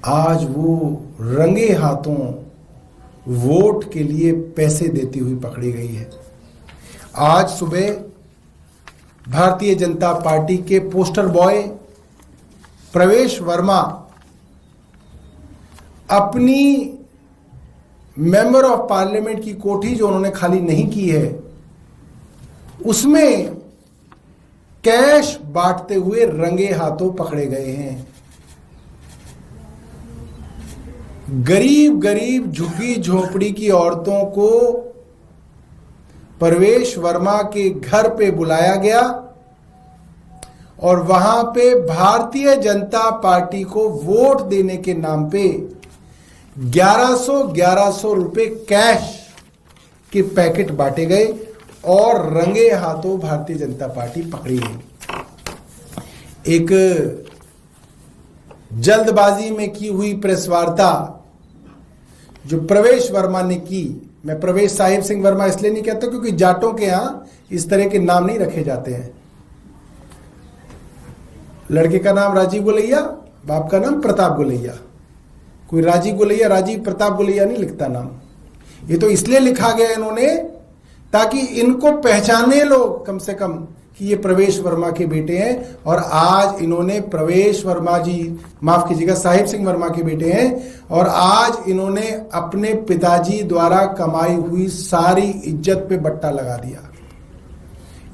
आज वो रंगे हाथों वोट के लिए पैसे देती हुई पकड़ी गई है। आज सुबह भारतीय जनता पार्टी के पोस्टर बॉय प्रवेश वर्मा अपनी मेंबर ऑफ पार्लियामेंट की कोठी जो उन्होंने खाली नहीं की है, उसमें कैश बांटते हुए रंगे हाथों पकड़े गए हैं। गरीब गरीब झुग्गी झोपड़ी की औरतों को प्रवेश वर्मा के घर पे बुलाया गया और वहां पे भारतीय जनता पार्टी को वोट देने के नाम पे 1100 रुपए कैश के पैकेट बांटे गए और रंगे हाथों भारतीय जनता पार्टी पकड़ी गई। एक जल्दबाजी में की हुई प्रेस वार्ता जो प्रवेश वर्मा ने की, मैं प्रवेश साहिब सिंह वर्मा इसलिए नहीं कहता क्योंकि जाटों के यहां इस तरह के नाम नहीं रखे जाते हैं। लड़के का नाम राजीव गोलैया, बाप का नाम प्रताप गोलैया। कोई राजीव गोलैया, राजीव प्रताप गोलैया नहीं लिखता नाम। ये तो इसलिए लिखा गया इन्होंने ताकि इनको पहचाने लोग कम से कम कि ये प्रवेश वर्मा के बेटे हैं। और आज इन्होंने प्रवेश वर्मा जी, माफ कीजिएगा, साहिब सिंह वर्मा के बेटे हैं और आज इन्होंने अपने पिताजी द्वारा कमाई हुई सारी इज्जत पे बट्टा लगा दिया।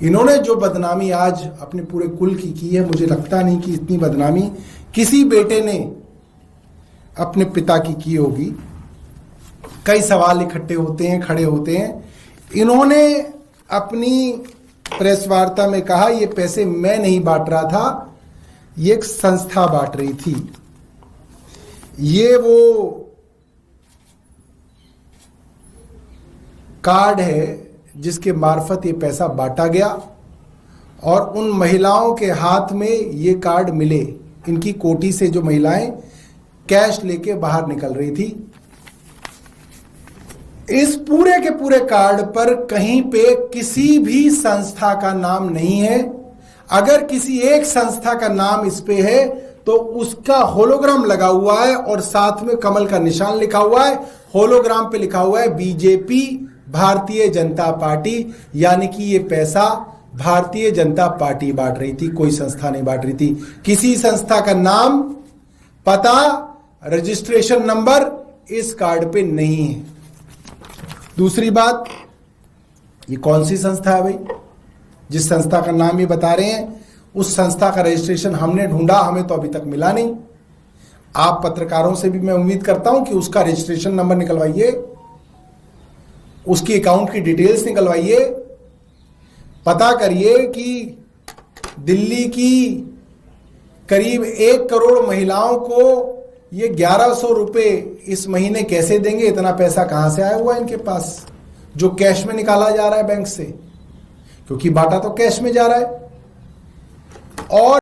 इन्होंने जो बदनामी आज अपने पूरे कुल की है, मुझे लगता नहीं कि इतनी बदनामी किसी बेटे ने अपने पिता की होगी। कई सवाल इकट्ठे होते हैं, खड़े होते हैं। इन्होंने अपनी प्रेस वार्ता में कहा ये पैसे मैं नहीं बांट रहा था, ये एक संस्था बांट रही थी। ये वो कार्ड है जिसके मार्फत ये पैसा बांटा गया और उन महिलाओं के हाथ में ये कार्ड मिले। इनकी कोठी से जो महिलाएं कैश लेके बाहर निकल रही थी, इस पूरे के पूरे कार्ड पर कहीं पे किसी भी संस्था का नाम नहीं है। अगर किसी एक संस्था का नाम इस पे है तो उसका होलोग्राम लगा हुआ है और साथ में कमल का निशान लिखा हुआ है। होलोग्राम पे लिखा हुआ है बीजेपी, भारतीय जनता पार्टी, यानी कि ये पैसा भारतीय जनता पार्टी बांट रही थी, कोई संस्था नहीं बांट रही थी। किसी संस्था का नाम, पता, रजिस्ट्रेशन नंबर इस कार्ड पे नहीं है। दूसरी बात, ये कौन सी संस्था है भाई? जिस संस्था का नाम ये बता रहे हैं उस संस्था का रजिस्ट्रेशन हमने ढूंढा, हमें तो अभी तक मिला नहीं। आप पत्रकारों से भी मैं उम्मीद करता हूं कि उसका रजिस्ट्रेशन नंबर निकलवाइए, उसकी अकाउंट की डिटेल्स निकलवाइए, पता करिए कि दिल्ली की करीब 1 करोड़ महिलाओं को ये 1100 रुपए इस महीने कैसे देंगे? इतना पैसा कहां से आया हुआ है इनके पास जो कैश में निकाला जा रहा है बैंक से? क्योंकि बाटा तो कैश में जा रहा है। और